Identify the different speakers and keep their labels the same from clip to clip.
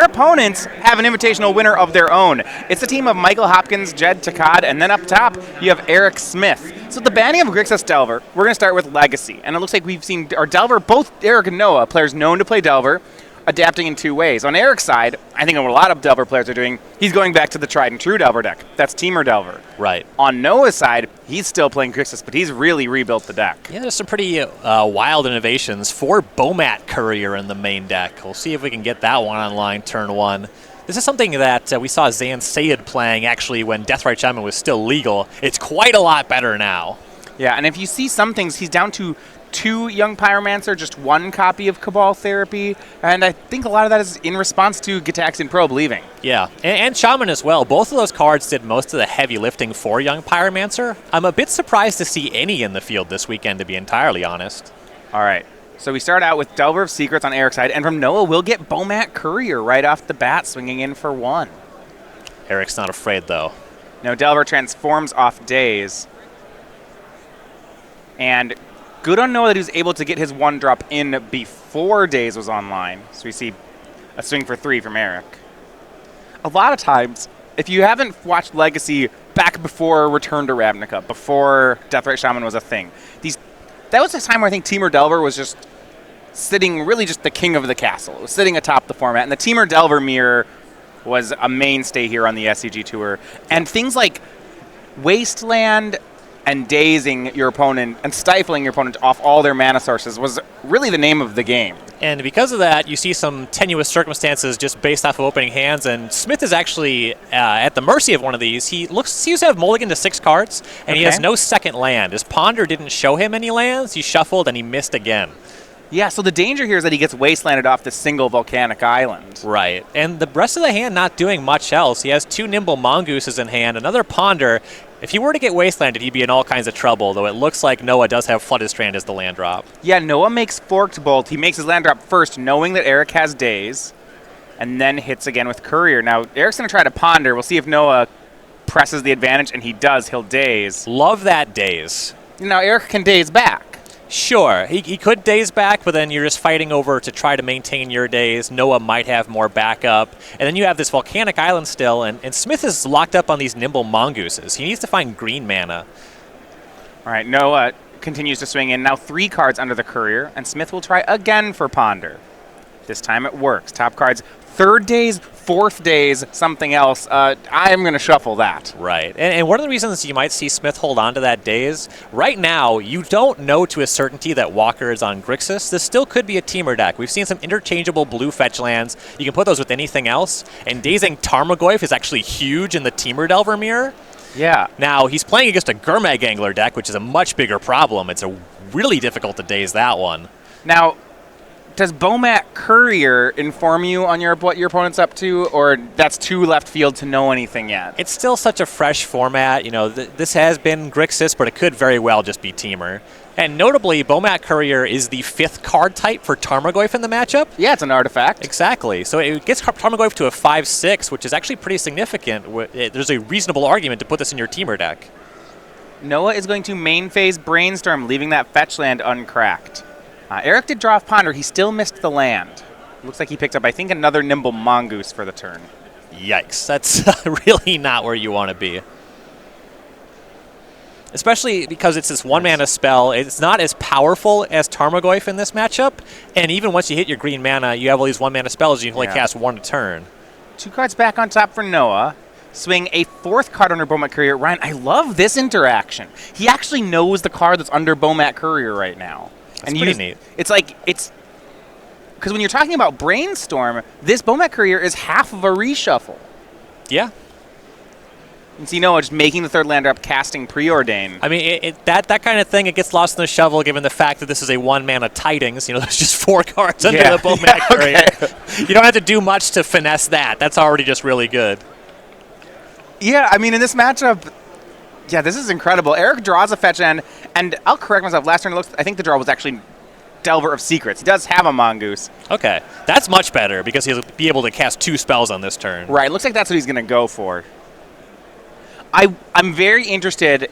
Speaker 1: their opponents have an invitational winner of their own. It's a team of Michael Hopkins, Jed Taccad, and then up top, you have Eric Smith. So the banning of Grixis Delver, we're going to start with Legacy. And it looks like we've seen our Delver, both Eric and Noah, players known to play Delver, adapting in two ways. On Eric's side, I think what a lot of Delver players are doing, he's going back to the tried and true Delver deck. That's Teamer Delver.
Speaker 2: Right.
Speaker 1: On Noah's side, he's still playing Grixis, but he's really rebuilt the deck.
Speaker 2: Yeah, there's some pretty wild innovations for Bomat Courier in the main deck. We'll see if we can get that one online turn one. This is something that we saw Zan Sayed playing actually when Deathrite Shaman was still legal. It's quite a lot better now.
Speaker 1: Yeah, and if you see some things, he's down to 2 Young Pyromancer, just 1 copy of Cabal Therapy, and I think a lot of that is in response to Gitaxian Probe leaving.
Speaker 2: Yeah, and Shaman as well. Both of those cards did most of the heavy lifting for Young Pyromancer. I'm a bit surprised to see any in the field this weekend, to be entirely honest.
Speaker 1: All right, so we start out with Delver of Secrets on Eric's side, and from Noah, we'll get Bomat Courier right off the bat, swinging in for 1.
Speaker 2: Eric's not afraid, though.
Speaker 1: Now, Delver transforms off Daze, and good on Noah that he was able to get his 1-drop in before Daze was online. So we see a swing for 3 from Eric. A lot of times, if you haven't watched Legacy back before Return to Ravnica, before Deathrite Shaman was a thing, that was a time where I think Teamer Delver was just sitting really just the king of the castle. It was sitting atop the format. And the Teamer Delver mirror was a mainstay here on the SCG Tour. And things like Wasteland and dazing your opponent and stifling your opponent off all their mana sources was really the name of the game.
Speaker 2: And because of that, you see some tenuous circumstances just based off of opening hands, and Smith is actually at the mercy of one of these. He seems to have mulliganed to 6 cards, and he has no second land. His Ponder didn't show him any lands. He shuffled, and he missed again.
Speaker 1: Yeah, so the danger here is that he gets wastelanded off this single volcanic island.
Speaker 2: Right, and the rest of the hand not doing much else. He has 2 Nimble Mongooses in hand, another Ponder. If he were to get wastelanded, he'd be in all kinds of trouble, though it looks like Noah does have Flooded Strand as the land drop.
Speaker 1: Yeah, Noah makes Forked Bolt. He makes his land drop first, knowing that Eric has Daze, and then hits again with Courier. Now, Eric's going to try to Ponder. We'll see if Noah presses the advantage, and he does. He'll Daze.
Speaker 2: Love that Daze.
Speaker 1: Now, Eric can Daze back.
Speaker 2: Sure, he could Daze back, but then you're just fighting over to try to maintain your Daze. Noah might have more backup. And then you have this volcanic island still, and Smith is locked up on these Nimble Mongooses. He needs to find green mana.
Speaker 1: All right, Noah continues to swing in. Now 3 cards under the Courier, and Smith will try again for Ponder. This time it works. Top cards, 3rd Daze, 4th Daze, something else. I'm going to shuffle that.
Speaker 2: Right. And one of the reasons you might see Smith hold on to that Daze, right now, you don't know to a certainty that Walker is on Grixis. This still could be a Teamer deck. We've seen some interchangeable blue fetch lands. You can put those with anything else. And Dazing Tarmogoyf is actually huge in the Teamer Delver mirror.
Speaker 1: Yeah.
Speaker 2: Now, he's playing against a Gurmag Angler deck, which is a much bigger problem. It's really difficult to Daze that one.
Speaker 1: Now, does Bomat Courier inform you on what your opponent's up to, or that's too left field to know anything yet?
Speaker 2: It's still such a fresh format. You know, this has been Grixis, but it could very well just be Teamer. And notably, Bomat Courier is the 5th card type for Tarmogoyf in the matchup.
Speaker 1: Yeah, it's an artifact.
Speaker 2: Exactly. So it gets Tarmogoyf to a 5/6, which is actually pretty significant. There's a reasonable argument to put this in your Teamer deck.
Speaker 1: Noah is going to main phase Brainstorm, leaving that fetch land uncracked. Eric did draw off Ponder. He still missed the land. Looks like he picked up, I think, another Nimble Mongoose for the turn.
Speaker 2: Yikes. That's really not where you want to be. Especially because it's this 1-mana spell. It's not as powerful as Tarmogoyf in this matchup. And even once you hit your green mana, you have all these 1-mana spells. You can only cast 1 a turn.
Speaker 1: 2 cards back on top for Noah. Swing a 4th card under Bomat Courier. Ryan, I love this interaction. He actually knows the card that's under Bomat Courier right now.
Speaker 2: That's pretty neat.
Speaker 1: It's like, because when you're talking about Brainstorm, this Bomat Courier is half of a reshuffle.
Speaker 2: Yeah.
Speaker 1: You see Noah just making the 3rd land drop, casting Preordain.
Speaker 2: I mean, that kind of thing, it gets lost in the shovel given the fact that this is a 1-mana Tidings. You know, there's just 4 cards under the Bomat Courier. Okay. You don't have to do much to finesse that. That's already just really good.
Speaker 1: Yeah, I mean, in this matchup, yeah, this is incredible. Eric draws a fetch end, and I'll correct myself. Last turn, I think the draw was actually Delver of Secrets. He does have a Mongoose.
Speaker 2: Okay, that's much better because he'll be able to cast 2 spells on this turn.
Speaker 1: Right, looks like that's what he's going to go for. I'm very interested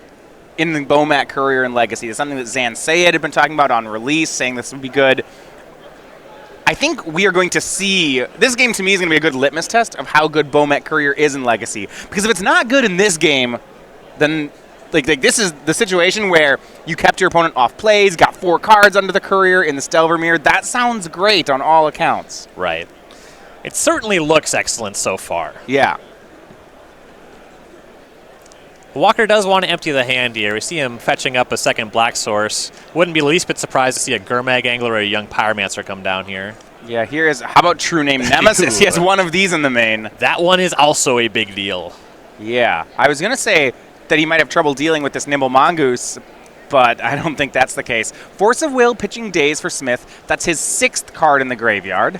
Speaker 1: in the Bomat Courier and Legacy. It's something that Zan Sayed had been talking about on release, saying this would be good. I think we are going to see, this game to me is going to be a good litmus test of how good Bomet Courier is in Legacy. Because if it's not good in this game, then like this is the situation where you kept your opponent off plays, got 4 cards under the Courier in the Stelvermere. That sounds great on all accounts.
Speaker 2: Right. It certainly looks excellent so far.
Speaker 1: Yeah.
Speaker 2: Walker does want to empty the hand here. We see him fetching up a second black source. Wouldn't be the least bit surprised to see a Gurmag Angler or a young Pyromancer come down here.
Speaker 1: Yeah, here is, how about True Name Nemesis? He has one of these in the main.
Speaker 2: That one is also a big deal.
Speaker 1: Yeah, I was going to say that he might have trouble dealing with this Nimble Mongoose, but I don't think that's the case. Force of Will pitching Daze for Smith. That's his 6th card in the graveyard.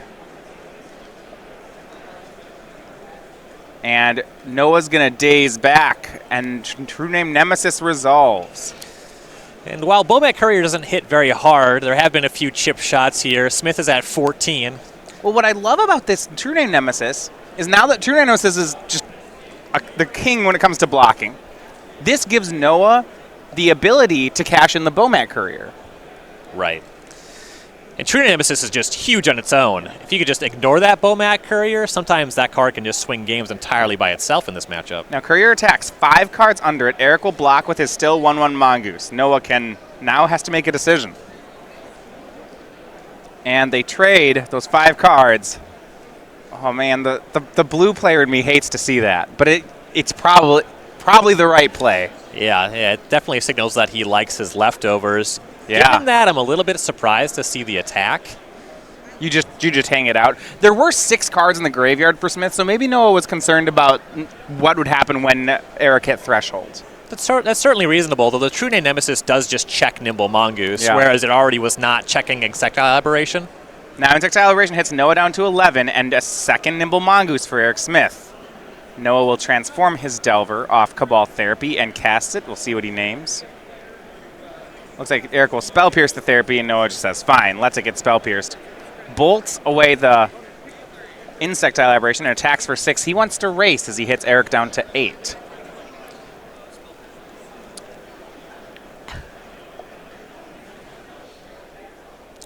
Speaker 1: And Noah's going to Daze back, and True Name Nemesis resolves.
Speaker 2: And while Bomet Courier doesn't hit very hard, there have been a few chip shots here. Smith is at 14.
Speaker 1: Well, what I love about this True Name Nemesis is now that True Name Nemesis is just the king when it comes to blocking, this gives Noah the ability to cash in the Bomet Courier.
Speaker 2: Right. And True Nemesis is just huge on its own. If you could just ignore that Bomat Courier, sometimes that card can just swing games entirely by itself in this matchup.
Speaker 1: Now, Courier attacks 5 cards under it. Eric will block with his still 1/1 Mongoose. Noah now has to make a decision. And they trade those 5 cards. Oh, man, the blue player in me hates to see that. But it's probably the right play.
Speaker 2: Yeah, it definitely signals that he likes his leftovers.
Speaker 1: Yeah.
Speaker 2: Given that, I'm a little bit surprised to see the attack.
Speaker 1: You just hang it out. There were 6 cards in the graveyard for Smith, so maybe Noah was concerned about what would happen when Eric hit Threshold.
Speaker 2: That's certainly reasonable, though the True Name Nemesis does just check Nimble Mongoose,
Speaker 1: Yeah.
Speaker 2: whereas it already was not checking Insectile Aberration.
Speaker 1: Now, Insectile Aberration hits Noah down to 11, and a second Nimble Mongoose for Eric Smith. Noah will transform his Delver off Cabal Therapy and cast it. We'll see what he names. Looks like Eric will Spell Pierce the Therapy, and Noah just says, fine, let's it get Spell Pierced. Bolts away the Insectile Aberration and attacks for 6. He wants to race as he hits Eric down to 8.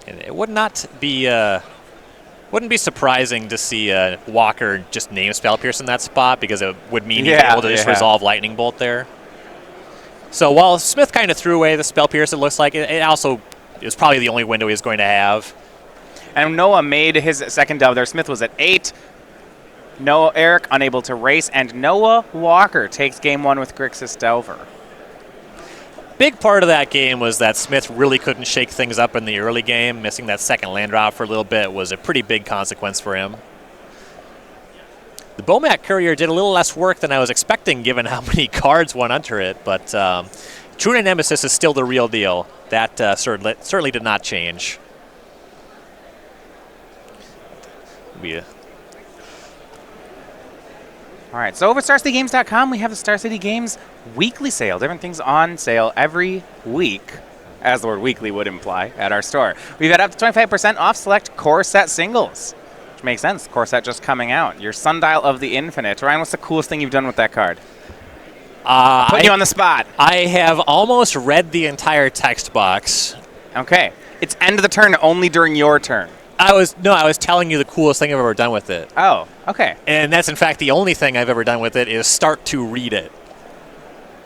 Speaker 2: And it wouldn't be surprising to see Walker just name Spell Pierce in that spot, because it would mean he'd be able to just resolve Lightning Bolt there. So while Smith kind of threw away the Spell Pierce, it looks like it also is probably the only window he's going to have.
Speaker 1: And Noah made his second Delver there. Smith was at 8. Eric unable to race, and Noah Walker takes game 1 with Grixis Delver.
Speaker 2: Big part of that game was that Smith really couldn't shake things up in the early game. Missing that second land drop for a little bit was a pretty big consequence for him. The Bomat Courier did a little less work than I was expecting, given how many cards went under it, but True Name Nemesis is still the real deal. That certainly did not change.
Speaker 1: All right, so over at StarCityGames.com, we have the Star City Games weekly sale. Different things on sale every week, as the word weekly would imply, at our store. We've got up to 25% off select core set singles, which makes sense. Core set just coming out. Your Sundial of the Infinite. Ryan, what's the coolest thing you've done with that card? Putting you on the spot.
Speaker 2: I have almost read the entire text box.
Speaker 1: Okay. It's end of the turn only during your turn.
Speaker 2: I was telling you the coolest thing I've ever done with it.
Speaker 1: Oh, okay.
Speaker 2: And that's, in fact, the only thing I've ever done with it is start to read it.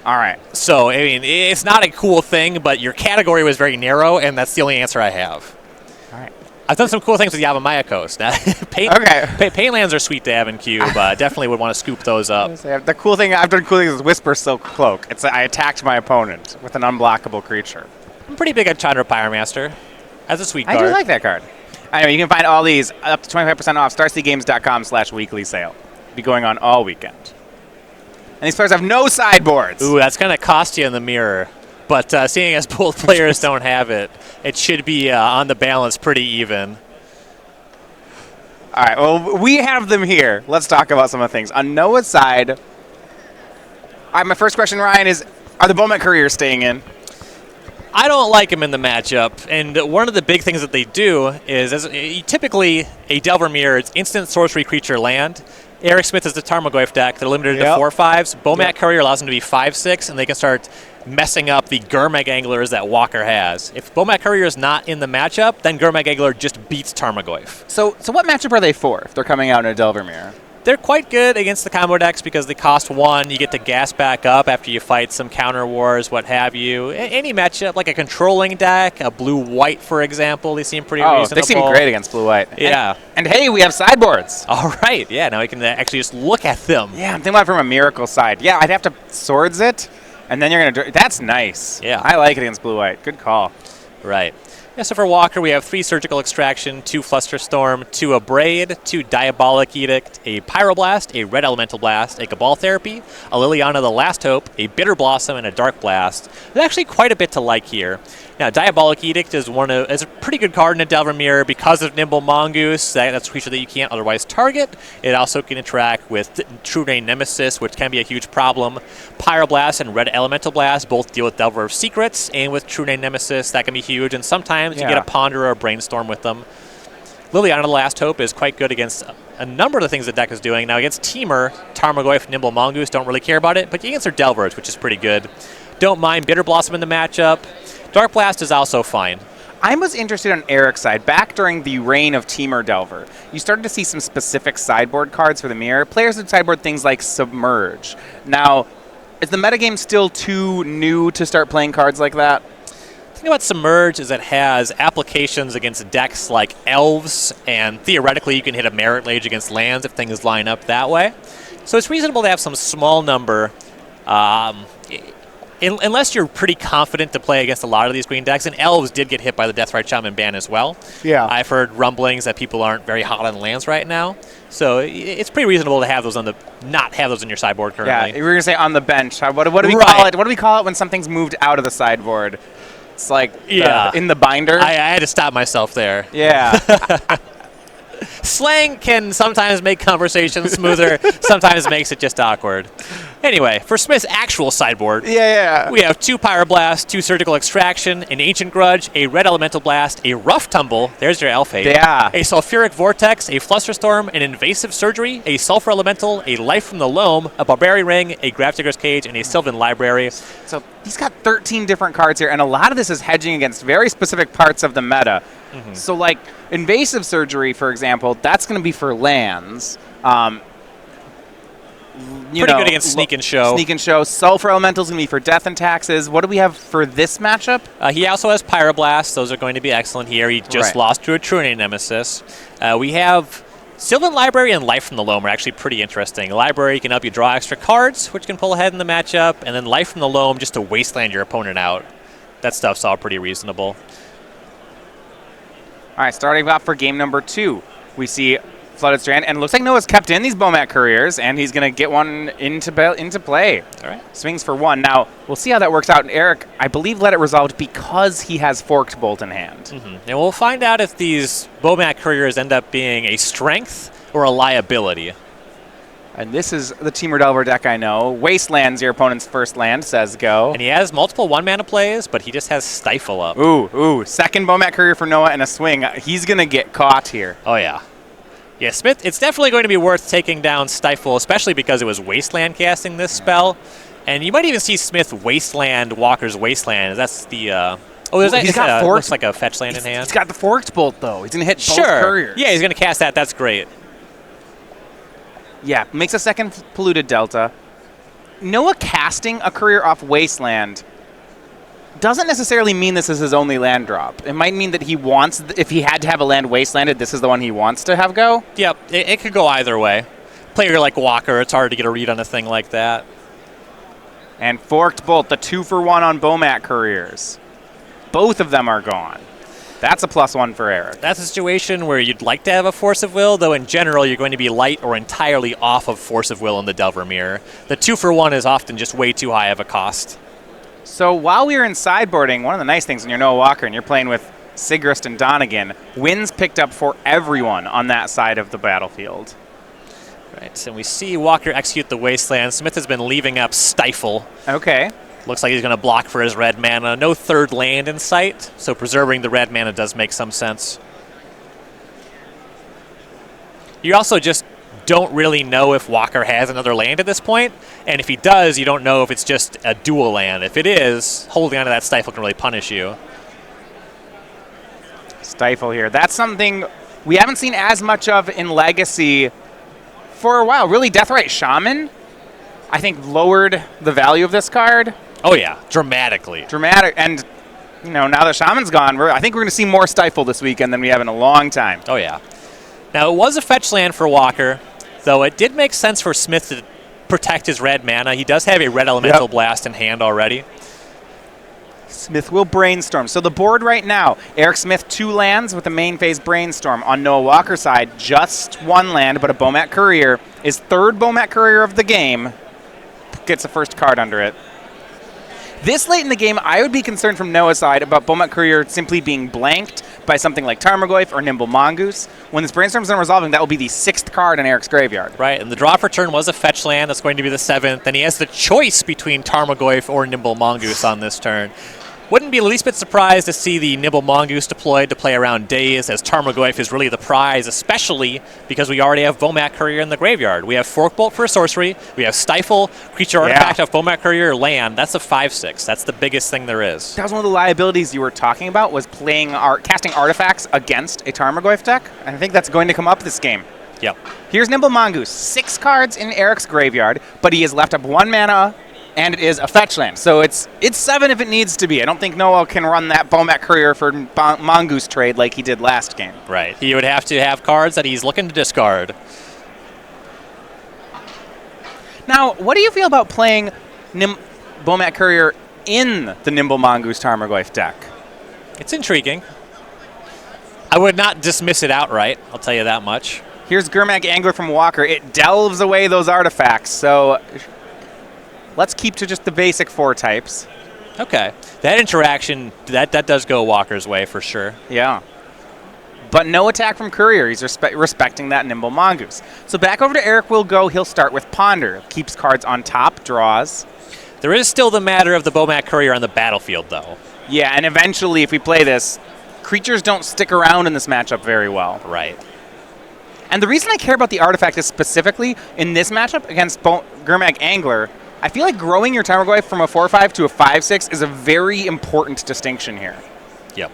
Speaker 1: All right.
Speaker 2: So, I mean, it's not a cool thing, but your category was very narrow, and that's the only answer I have.
Speaker 1: All right.
Speaker 2: I've done some cool things with Yavimaya Coast. Painlands are sweet to have in cube. Definitely would want to scoop those up.
Speaker 1: The cool thing I've done is Whisper Silk Cloak. I attacked my opponent with an unblockable creature.
Speaker 2: I'm pretty big on Chandra Pyromaster. That's a sweet card.
Speaker 1: I do like that card. Anyway, you can find all these up to 25% off StarCityGames.com/weekly sale. Be going on all weekend. And these players have no sideboards.
Speaker 2: Ooh, that's going to cost you in the mirror. But seeing as both players don't have it, it should be on the balance pretty even.
Speaker 1: All right, well, we have them here. Let's talk about some of the things. On Noah's side, my first question, Ryan, is are the Bomet Couriers staying in?
Speaker 2: I don't like him in the matchup, and one of the big things that they do is, typically, a Delver Mirror, it's instant sorcery creature land. Eric Smith is the Tarmogoyf deck. They're limited to 4/5s. Bomat Courier allows them to be 5/6, and they can start messing up the Gurmag Anglers that Walker has. If Bomat Courier is not in the matchup, then Gurmag Angler just beats Tarmogoyf.
Speaker 1: So what matchup are they for if they're coming out in a Delver Mirror?
Speaker 2: They're quite good against the combo decks because they cost 1. You get to gas back up after you fight some counter wars, what have you. Any matchup, like a controlling deck, a blue-white, for example, they seem pretty reasonable.
Speaker 1: They seem great against blue-white.
Speaker 2: Yeah.
Speaker 1: And hey, we have sideboards.
Speaker 2: All right. Yeah, now we can actually just look at them.
Speaker 1: Yeah, I'm thinking about it from a Miracle side. Yeah, I'd have to Swords it, and then you're going to... That's nice.
Speaker 2: Yeah.
Speaker 1: I like it against blue-white. Good call.
Speaker 2: Right. Yeah, so for Walker, we have 3 Surgical Extraction, 2 Flusterstorm, 2 Abrade, 2 Diabolic Edict, a Pyroblast, a Red Elemental Blast, a Cabal Therapy, a Liliana the Last Hope, a Bitter Blossom, and a Dark Blast. There's actually quite a bit to like here. Now, Diabolic Edict is a pretty good card in a Delver Mirror because of Nimble Mongoose. That's a creature that you can't otherwise target. It also can interact with True Name Nemesis, which can be a huge problem. Pyroblast and Red Elemental Blast both deal with Delver of Secrets, and with True Name Nemesis, that can be huge. And sometimes you get a Ponder or a Brainstorm with them. Liliana the Last Hope is quite good against a number of the things the deck is doing. Now, against Temur, Tarmogoyf, Nimble Mongoose don't really care about it, but you can answer Delvers, which is pretty good. Don't mind Bitter Blossom in the matchup. Dark Blast is also fine.
Speaker 1: I was interested on Eric's side. Back during the reign of Temur Delver, you started to see some specific sideboard cards for the mirror. Players would sideboard things like Submerge. Now, is the metagame still too new to start playing cards like that?
Speaker 2: The thing about Submerge is it has applications against decks like Elves, and theoretically you can hit a Merit Lage against lands if things line up that way. So it's reasonable to have some small number, unless you're pretty confident to play against a lot of these green decks. And Elves did get hit by the Deathrite Shaman ban as well.
Speaker 1: Yeah.
Speaker 2: I've heard rumblings that people aren't very hot on lands right now. So it's pretty reasonable to have those not have those in your sideboard currently.
Speaker 1: Yeah, we were gonna say on the bench. What do we call it? What do we call it when something's moved out of the sideboard? It's like in the binder.
Speaker 2: I had to stop myself there.
Speaker 1: Yeah.
Speaker 2: Slang can sometimes make conversation smoother, sometimes makes it just awkward. Anyway, for Smith's actual sideboard, we have 2 Pyroblast, 2 Surgical Extraction, an Ancient Grudge, a Red Elemental Blast, a Rough Tumble, there's your Elf Hate, a Sulfuric Vortex, a Flusterstorm, an Invasive Surgery, a Sulfur Elemental, a Life from the Loam, a Barbarian Ring, a Grafdigger's Cage, and a Sylvan Library.
Speaker 1: So he's got 13 different cards here, and a lot of this is hedging against very specific parts of the meta. Mm-hmm. So, like, Invasive Surgery, for example, that's going to be for lands.
Speaker 2: Pretty good against Sneak and Show.
Speaker 1: Sneak and Show. Sulfur Elemental is going to be for Death and Taxes. What do we have for this matchup?
Speaker 2: He also has Pyroblast. Those are going to be excellent here. He just lost to a True Name Nemesis. We have Sylvan Library and Life from the Loam are actually pretty interesting. Library can help you draw extra cards, which can pull ahead in the matchup, and then Life from the Loam just to wasteland your opponent out. That stuff's all pretty reasonable.
Speaker 1: All right, starting off for game number 2, we see Flooded Strand, and it looks like Noah's kept in these Bomat Couriers, and he's going to get one into play. All right, swings for 1. Now, we'll see how that works out. And Eric, I believe, let it resolved because he has Forked Bolt in hand. Mm-hmm.
Speaker 2: And we'll find out if these Bomat Couriers end up being a strength or a liability.
Speaker 1: And this is the Temur Delver deck I know. Wasteland's your opponent's first land, says go.
Speaker 2: And he has multiple 1-mana plays, but he just has Stifle up.
Speaker 1: Ooh. Second Bomat Courier for Noah and a swing. He's going to get caught here.
Speaker 2: Oh, yeah. Yeah, Smith, it's definitely going to be worth taking down Stifle, especially because it was Wasteland casting this spell. And you might even see Smith Wasteland Walker's Wasteland. That's the... he's got Forked. Looks like a fetch land in hand.
Speaker 1: He's got the Forked Bolt, though. He's going to hit both Couriers.
Speaker 2: Yeah, he's going to cast that. That's great.
Speaker 1: Yeah, makes a second Polluted Delta. Noah casting a Courier off Wasteland doesn't necessarily mean this is his only land drop. It might mean that he wants, if he had to have a land wastelanded, this is the one he wants to have go.
Speaker 2: Yep, it could go either way. Player like Walker, it's hard to get a read on a thing like that.
Speaker 1: And Forked Bolt, the 2-for-1 on Bomat Couriers. Both of them are gone. That's a +1 for Eric.
Speaker 2: That's a situation where you'd like to have a Force of Will, though in general you're going to be light or entirely off of Force of Will in the Delver Mirror. The 2-for-1 is often just way too high of a cost.
Speaker 1: So while we were in sideboarding, one of the nice things when you're Noah Walker and you're playing with Sigrist and Donegan, wins picked up for everyone on that side of the battlefield.
Speaker 2: Right, and we see Walker execute the Wasteland. Smith has been leaving up Stifle.
Speaker 1: Okay.
Speaker 2: Looks like he's going to block for his red mana. No third land in sight, so preserving the red mana does make some sense. You're also just don't really know if Walker has another land at this point, and if he does, you don't know if it's just a dual land. If it is, holding onto that Stifle can really punish you.
Speaker 1: Stifle here. That's something we haven't seen as much of in Legacy for a while. Really, Deathrite Shaman, I think, lowered the value of this card.
Speaker 2: Oh, yeah, dramatically.
Speaker 1: Dramatic. And, now that Shaman's gone, I think we're going to see more Stifle this weekend than we have in a long time.
Speaker 2: Oh, yeah. Now, it was a fetch land for Walker, though it did make sense for Smith to protect his red mana. He does have a red elemental blast in hand already.
Speaker 1: Smith will brainstorm. So the board right now, Eric Smith 2 lands with the main phase brainstorm. On Noah Walker's side, just 1 land, but a Bomat Courier is 3rd Bomat Courier of the game. Gets the first card under it. This late in the game, I would be concerned from Noah's side about Bomat Courier simply being blanked by something like Tarmogoyf or Nimble Mongoose. When this brainstorm's done resolving, that will be the 6th card in Eric's graveyard.
Speaker 2: Right, and the draw for turn was a fetch land. That's going to be the 7th, and he has the choice between Tarmogoyf or Nimble Mongoose on this turn. Wouldn't be the least bit surprised to see the Nimble Mongoose deployed to play around Daze, as Tarmogoyf is really the prize, especially because we already have Bomat Courier in the graveyard. We have Forkbolt for a sorcery, we have Stifle, Creature Artifact of Bomat Courier, land. That's a 5/6. That's the biggest thing there is.
Speaker 1: That was one of the liabilities you were talking about, was casting artifacts against a Tarmogoyf deck. And I think that's going to come up this game.
Speaker 2: Yep.
Speaker 1: Here's Nimble Mongoose. 6 cards in Eric's graveyard, but he has left up 1 mana, and it is a fetch land. So it's 7 if it needs to be. I don't think Noah can run that Bomat Courier for Mongoose trade like he did last game.
Speaker 2: Right. He would have to have cards that he's looking to discard.
Speaker 1: Now, what do you feel about playing Bomat Courier in the Nimble Mongoose Tarmogoyf deck?
Speaker 2: It's intriguing. I would not dismiss it outright, I'll tell you that much.
Speaker 1: Here's Gurmag Angler from Walker. It delves away those artifacts, so let's keep to just the basic 4 types.
Speaker 2: Okay. That interaction, that does go Walker's way for sure.
Speaker 1: Yeah. But no attack from Courier. He's respecting that Nimble Mongoose. So back over to Eric will go. He'll start with Ponder. Keeps cards on top, draws.
Speaker 2: There is still the matter of the Bomat Courier on the battlefield, though.
Speaker 1: Yeah, and eventually, if we play this, creatures don't stick around in this matchup very well.
Speaker 2: Right.
Speaker 1: And the reason I care about the artifact is specifically in this matchup against Gurmag Angler, I feel like growing your Tarmogoyf from a 4/5 to a 5/6 is a very important distinction here.
Speaker 2: Yep.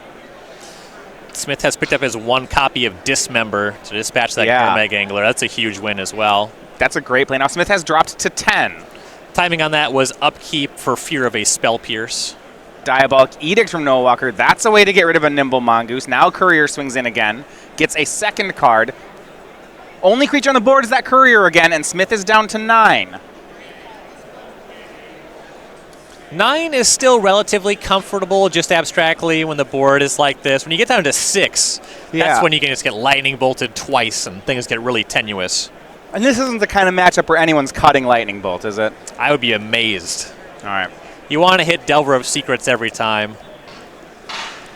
Speaker 2: Smith has picked up his 1 copy of Dismember to dispatch that Gurmag Angler. That's a huge win as well.
Speaker 1: That's a great play. Now Smith has dropped to 10.
Speaker 2: Timing on that was upkeep for fear of a Spell Pierce.
Speaker 1: Diabolic Edict from Noah Walker. That's a way to get rid of a Nimble Mongoose. Now Courier swings in again. Gets a 2nd card. Only creature on the board is that Courier again, and Smith is down to 9.
Speaker 2: 9 is still relatively comfortable, just abstractly, when the board is like this. When you get down to 6, that's when you can just get lightning bolted twice and things get really tenuous.
Speaker 1: And this isn't the kind of matchup where anyone's cutting lightning bolt, is it?
Speaker 2: I would be amazed.
Speaker 1: All right.
Speaker 2: You want to hit Delver of Secrets every time.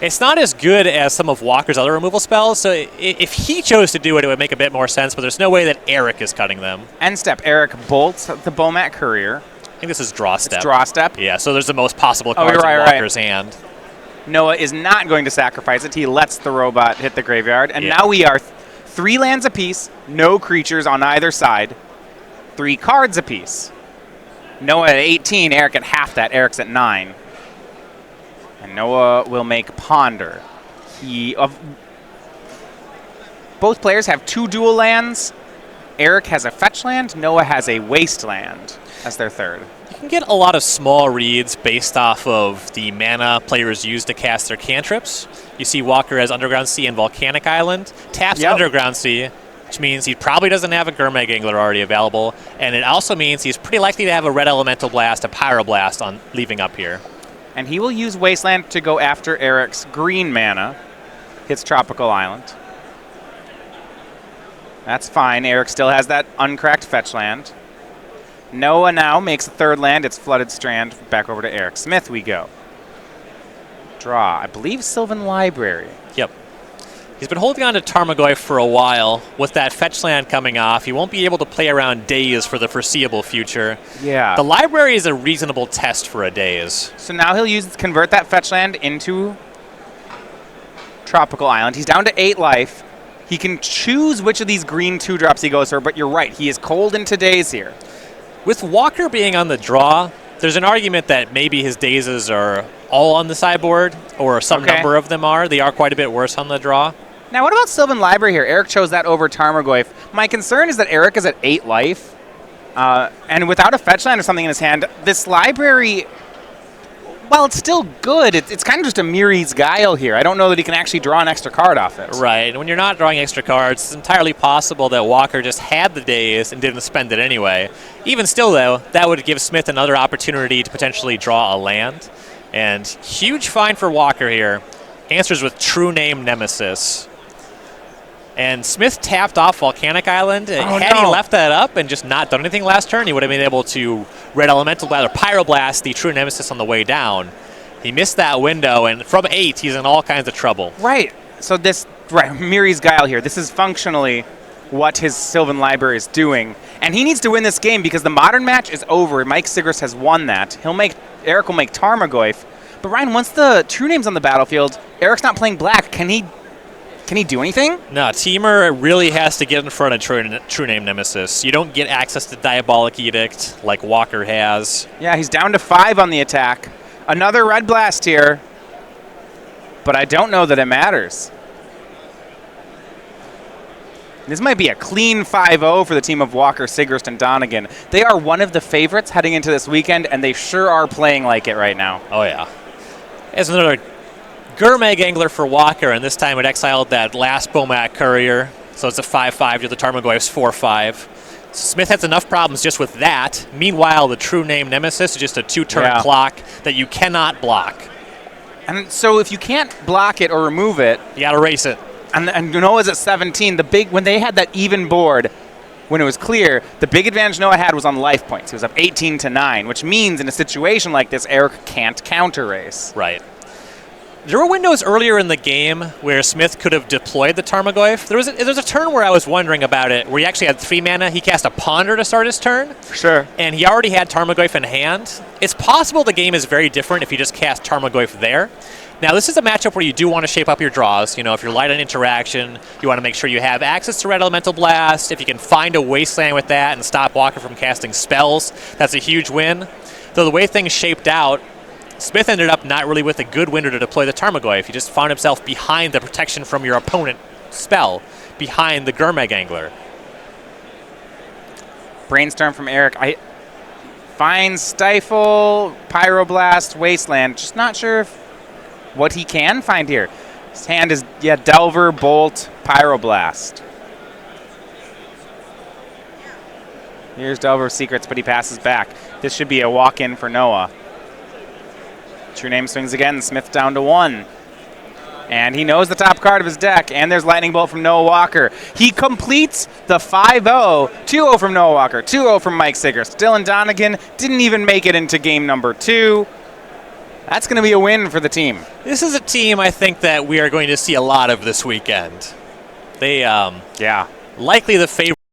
Speaker 2: It's not as good as some of Walker's other removal spells, so if he chose to do it, it would make a bit more sense, but there's no way that Eric is cutting them.
Speaker 1: End step. Eric bolts the Bomat Courier.
Speaker 2: I think this is draw step.
Speaker 1: It's draw step?
Speaker 2: Yeah, so there's the most possible cards in Walker's hand.
Speaker 1: Noah is not going to sacrifice it. He lets the robot hit the graveyard. And now we are 3 lands apiece, no creatures on either side, 3 cards apiece. Noah at 18, Eric at half that. Eric's at 9. And Noah will make Ponder. Both players have 2 dual lands. Eric has a fetch land. Noah has a wasteland as their 3rd.
Speaker 2: You can get a lot of small reads based off of the mana players use to cast their cantrips. You see Walker has Underground Sea and Volcanic Island. Taps Underground Sea, which means he probably doesn't have a Gurmag Angler already available. And it also means he's pretty likely to have a Red Elemental Blast, a Pyroblast on leaving up here.
Speaker 1: And he will use Wasteland to go after Eric's green mana. Hits Tropical Island. That's fine. Eric still has that uncracked fetch land. Noah now makes a 3rd land. It's Flooded Strand. Back over to Eric Smith we go. Draw. I believe Sylvan Library.
Speaker 2: Yep. He's been holding on to Tarmogoyf for a while. With that fetch land coming off, he won't be able to play around Daze for the foreseeable future.
Speaker 1: Yeah.
Speaker 2: The library is a reasonable test for a Daze.
Speaker 1: So now he'll convert that fetch land into Tropical Island. He's down to 8 life. He can choose which of these green 2-drops he goes for, but you're right. He is cold into days here.
Speaker 2: With Walker being on the draw, there's an argument that maybe his dazes are all on the sideboard, or some number of them are. They are quite a bit worse on the draw.
Speaker 1: Now, what about Sylvan Library here? Eric chose that over Tarmogoyf. My concern is that Eric is at 8 life, and without a fetch land or something in his hand, this library, while it's still good, it's kind of just a Miri's Guile here. I don't know that he can actually draw an extra card off it.
Speaker 2: Right, and when you're not drawing extra cards, it's entirely possible that Walker just had the daze and didn't spend it anyway. Even still, though, that would give Smith another opportunity to potentially draw a land. And huge find for Walker here. Answers with True Name Nemesis. And Smith tapped off Volcanic Island. Had he left that up and just not done anything last turn, he would have been able to Red Elemental Blast or Pyroblast the True Nemesis on the way down. He missed that window, and from 8, he's in all kinds of trouble.
Speaker 1: Right. So this, Miri's Guile here, this is functionally what his Sylvan Library is doing. And he needs to win this game because the Modern match is over. Mike Sigrist has won that. Eric will make Tarmogoyf. But Ryan, once the True Name's on the battlefield, Eric's not playing black. Can he do anything?
Speaker 2: No, Teamer really has to get in front of True Name Nemesis. You don't get access to Diabolic Edict like Walker has.
Speaker 1: Yeah, he's down to 5 on the attack. Another Red Blast here. But I don't know that it matters. This might be a clean 5-0 for the team of Walker, Sigrist, and Donegan. They are one of the favorites heading into this weekend, and they sure are playing like it right now.
Speaker 2: Oh, yeah. As another Gurmag Angler for Walker, and this time it exiled that last Bomac Courier, so it's a 5-5 to the Tarmogoyf's 4-5. Smith has enough problems just with that. Meanwhile, the True Name Nemesis is just a 2-turn clock that you cannot block.
Speaker 1: And so if you can't block it or remove it,
Speaker 2: you got to race it.
Speaker 1: And Noah's at 17. When they had that even board, when it was clear, the big advantage Noah had was on life points. He was up 18-9, which means in a situation like this, Eric can't counter race.
Speaker 2: Right. There were windows earlier in the game where Smith could have deployed the Tarmogoyf. There was a turn where I was wondering about it, where he actually had 3 mana. He cast a Ponder to start his turn.
Speaker 1: Sure.
Speaker 2: And he already had Tarmogoyf in hand. It's possible the game is very different if you just cast Tarmogoyf there. Now, this is a matchup where you do want to shape up your draws. You know, if you're light on interaction, you want to make sure you have access to Red Elemental Blast. If you can find a Wasteland with that and stop Walker from casting spells, that's a huge win. Though the way things shaped out, Smith ended up not really with a good window to deploy the Tarmogoyf. He just found himself behind the protection from your opponent spell, behind the Gurmag Angler.
Speaker 1: Brainstorm from Eric. Find Stifle, Pyroblast, Wasteland. Just not sure what he can find here. His hand is, Delver, Bolt, Pyroblast. Here's Delver's Secrets, but he passes back. This should be a walk-in for Noah. True Name swings again. Smith down to 1. And he knows the top card of his deck, and there's Lightning Bolt from Noah Walker. He completes the 5-0, 2-0 from Noah Walker, 2-0 from Mike Sigrist. Dylan Donegan didn't even make it into game number 2. That's going to be a win for the team.
Speaker 2: This is a team I think that we are going to see a lot of this weekend. They, likely the favorite.